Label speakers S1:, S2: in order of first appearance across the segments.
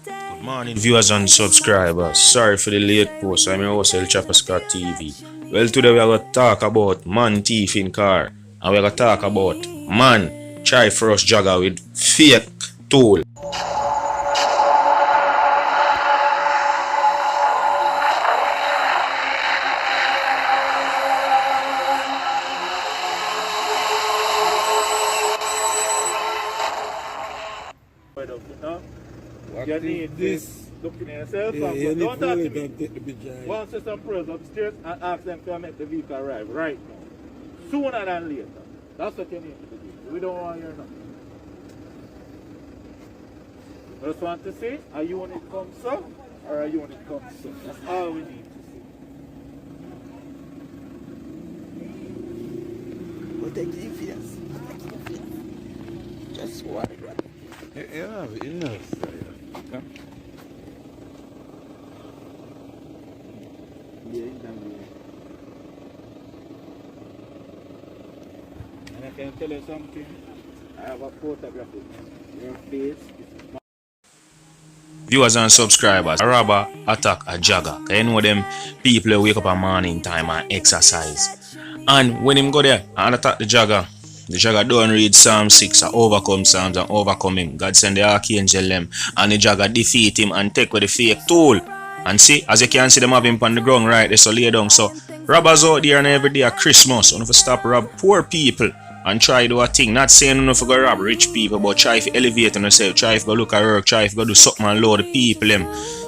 S1: Good morning, viewers and subscribers. Sorry for the late post. I'm your host, El Chopper Scott TV. Well, today we are going to talk about man thief in car. And we're going to talk about man try first jogger with fake tool.
S2: You need this. Looking at yourself and don't talk to me. Once you some pros upstairs and ask them to make the vehicle arrive right now. Sooner than later. That's what you need to do. We don't want to hear nothing. I just want to say, a unit comes so or a unit comes so. That's all we need to see.
S3: But they give yes. Just one.
S2: Yeah, enough. And I can tell you something. I have a photograph of your face.
S1: Viewers and subscribers, a robber attack a jogger. Cause you know them people who wake up at morning time and exercise. And when him go there and attack the jogger don't read Psalm 6 and overcome Psalms and overcome him. God send the archangel them and the jogger defeat him and take with the fake tool. And see, as you can see them have him on the ground right there, so lay down. So robbers out there and every day at Christmas, you know, to stop rob poor people and try do a thing. Not saying you know for go rob rich people, but try to elevate on yourself, try to go look at work, try to go do something and load the people them.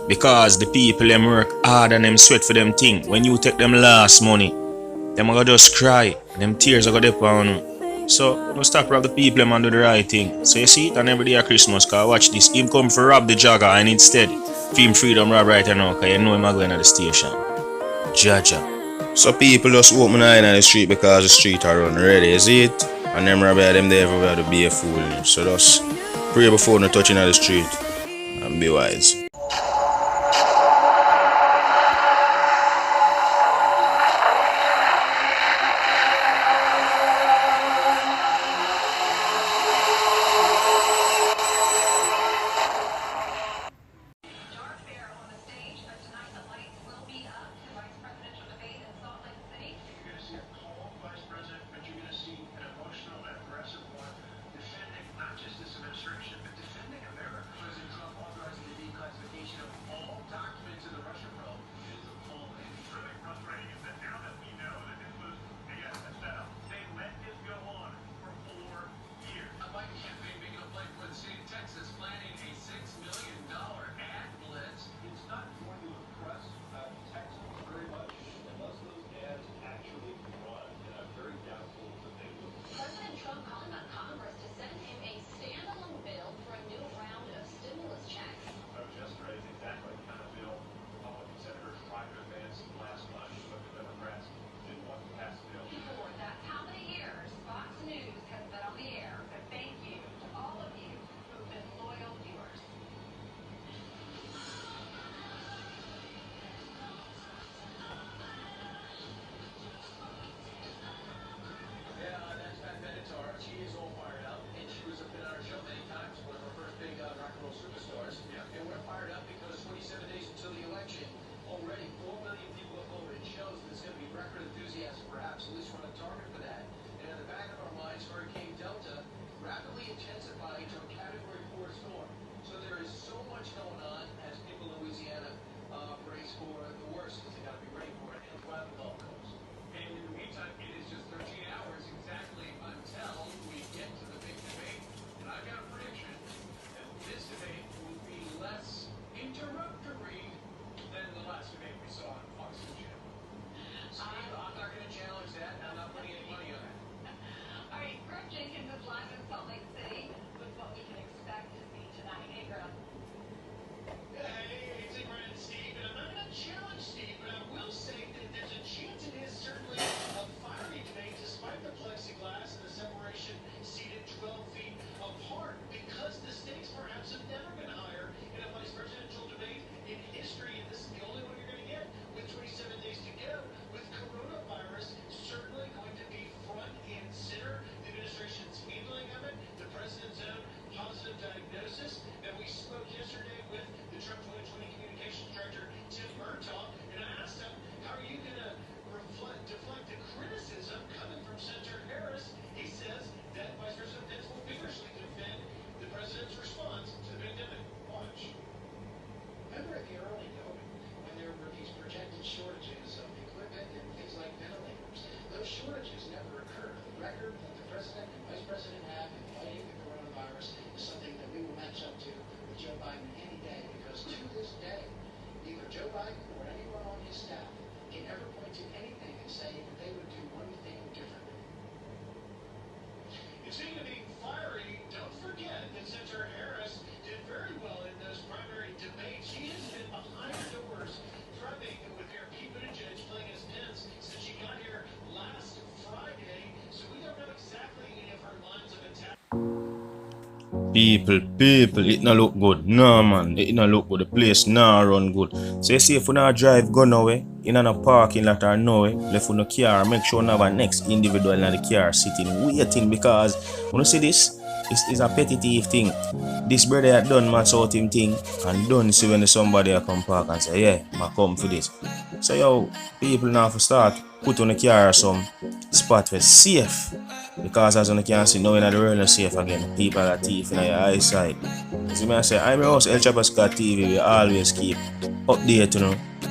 S1: Because the people them work hard and them sweat for them thing. When you take them last money, them are gonna just cry. Them tears are gonna dip on you. So you stop rob the people them and do the right thing. So you see it and every day at Christmas, cause watch this. Him come for rob the jogger and instead film freedom rob right now, cause you know him are going to the station. Jaja. So people just open eye in the street because the street are run ready, is it? And them robber them there everywhere to be a fool. So just pray before no touching the street and be wise. People, it not look good. No man, it not look good. The place not run good. So you see if you not drive go nowhere, in a parking lot or nowhere, left with no car, make sure you have a next individual in the car sitting, waiting, because when you see this, it's a petitive thing. This brother had done my sort him thing and done see when somebody come park and say, yeah, I come for this. So yo, people now for start put on the car some spot for safe. Because as you can see, now in the world is safe again. People are thief in your eyesight. As you may say, I'm your host, El Chapa Scott TV. We always keep update,